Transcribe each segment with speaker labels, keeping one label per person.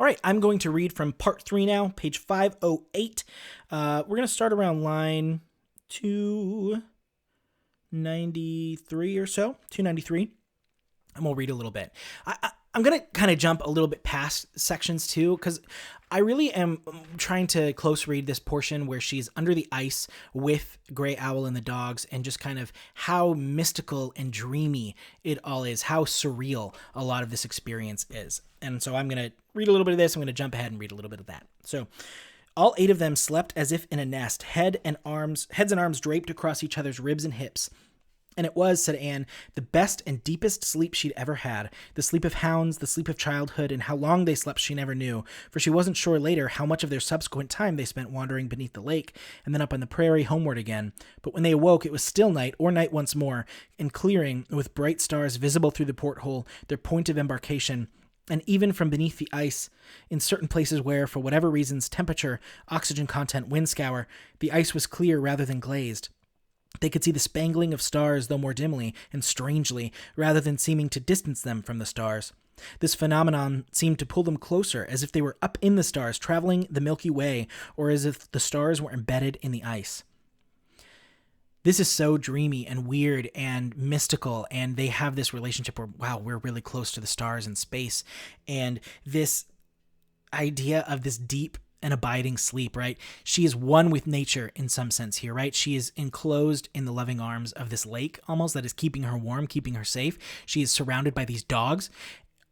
Speaker 1: All right, I'm going to read from part 3 now, page 508. We're going to start around line 293 or so, 293, and we'll read a little bit. I'm going to kind of jump a little bit past sections too, because I really am trying to close read this portion where she's under the ice with Grey Owl and the dogs, and just kind of how mystical and dreamy it all is, how surreal a lot of this experience is. And so I'm going to read a little bit of this. I'm going to jump ahead and read a little bit of that. So all 8 of them slept as if in a nest, heads and arms draped across each other's ribs and hips. And it was, said Anne, the best and deepest sleep she'd ever had, the sleep of hounds, the sleep of childhood, and how long they slept she never knew, for she wasn't sure later how much of their subsequent time they spent wandering beneath the lake, and then up on the prairie homeward again. But when they awoke, it was still night, or night once more, and clearing, with bright stars visible through the porthole, their point of embarkation, and even from beneath the ice, in certain places where, for whatever reasons, temperature, oxygen content, wind scour, the ice was clear rather than glazed. They could see the spangling of stars, though more dimly and strangely, rather than seeming to distance them from the stars. This phenomenon seemed to pull them closer, as if they were up in the stars, traveling the Milky Way, or as if the stars were embedded in the ice. This is so dreamy and weird and mystical, and they have this relationship where, wow, we're really close to the stars in space, and this idea of this deep and abiding sleep, right? She is one with nature in some sense here, right? She is enclosed in the loving arms of this lake, almost, that is keeping her warm, keeping her safe. She is surrounded by these dogs.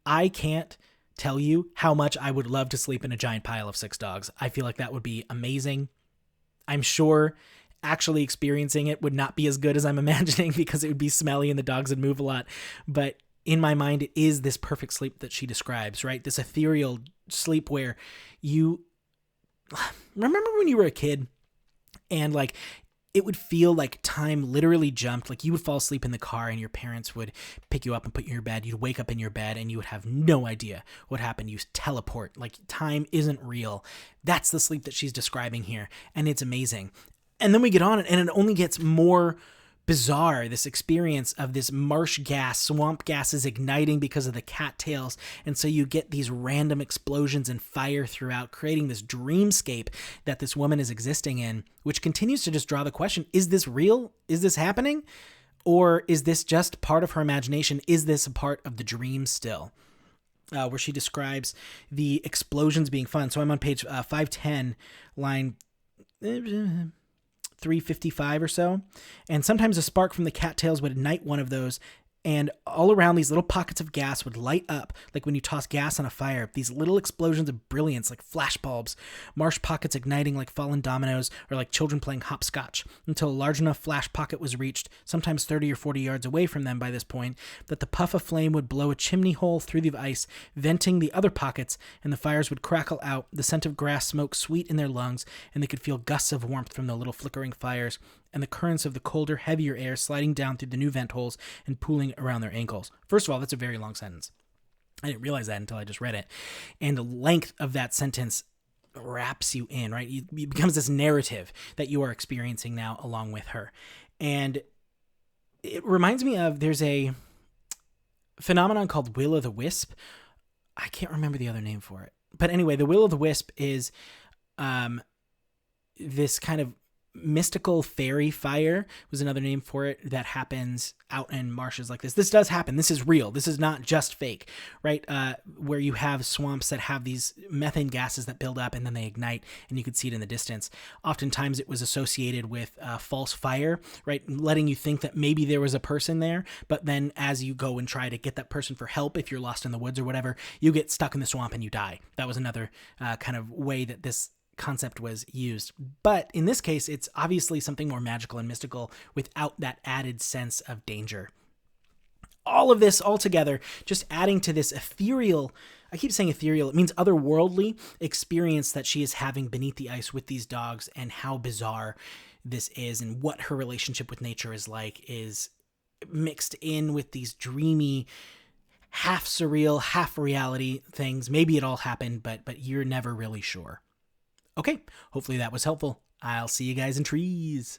Speaker 1: I can't tell you how much I would love to sleep in a giant pile of 6 dogs. I feel like that would be amazing. I'm sure actually experiencing it would not be as good as I'm imagining, because it would be smelly and the dogs would move a lot. But in my mind, it is this perfect sleep that she describes, right? This ethereal sleep where you remember when you were a kid and like it would feel like time literally jumped. Like you would fall asleep in the car and your parents would pick you up and put you in your bed. You'd wake up in your bed and you would have no idea what happened. You teleport, like time isn't real. That's the sleep that she's describing here, and it's amazing. And then we get on it and it only gets more bizarre, this experience of this marsh gas, swamp gases igniting because of the cattails, and so you get these random explosions and fire throughout, creating this dreamscape that this woman is existing in, which continues to just draw the question, is this real? Is this happening? Or is this just part of her imagination? Is this a part of the dream still? Where she describes the explosions being fun. So I'm on page 510, line 355 or so, and sometimes a spark from the cattails would ignite one of those, and all around these little pockets of gas would light up like when you toss gas on a fire, these little explosions of brilliance like flash bulbs, marsh pockets igniting like fallen dominoes or like children playing hopscotch, until a large enough flash pocket was reached, sometimes 30 or 40 yards away from them by this point, that the puff of flame would blow a chimney hole through the ice, venting the other pockets, and the fires would crackle out, the scent of grass smoke sweet in their lungs, and they could feel gusts of warmth from the little flickering fires, and the currents of the colder, heavier air sliding down through the new vent holes and pooling around their ankles. First of all, that's a very long sentence. I didn't realize that until I just read it. And the length of that sentence wraps you in, right? It becomes this narrative that you are experiencing now along with her. And it reminds me of, there's a phenomenon called will-o'-the-wisp. I can't remember the other name for it. But anyway, the will-o'-the-wisp is this kind of mystical fairy fire, was another name for it, that happens out in marshes like this. This does happen. This is real. This is not just fake, right? Where you have swamps that have these methane gases that build up and then they ignite, and you could see it in the distance. Oftentimes it was associated with false fire, right? Letting you think that maybe there was a person there, but then as you go and try to get that person for help, if you're lost in the woods or whatever, you get stuck in the swamp and you die. That was another kind of way that this concept was used. But in this case, it's obviously something more magical and mystical without that added sense of danger. All of this all together, just adding to this ethereal, I keep saying ethereal, it means otherworldly experience that she is having beneath the ice with these dogs, and how bizarre this is, and what her relationship with nature is like, is mixed in with these dreamy, half surreal, half reality things. Maybe it all happened, but you're never really sure. Okay, hopefully that was helpful. I'll see you guys in trees.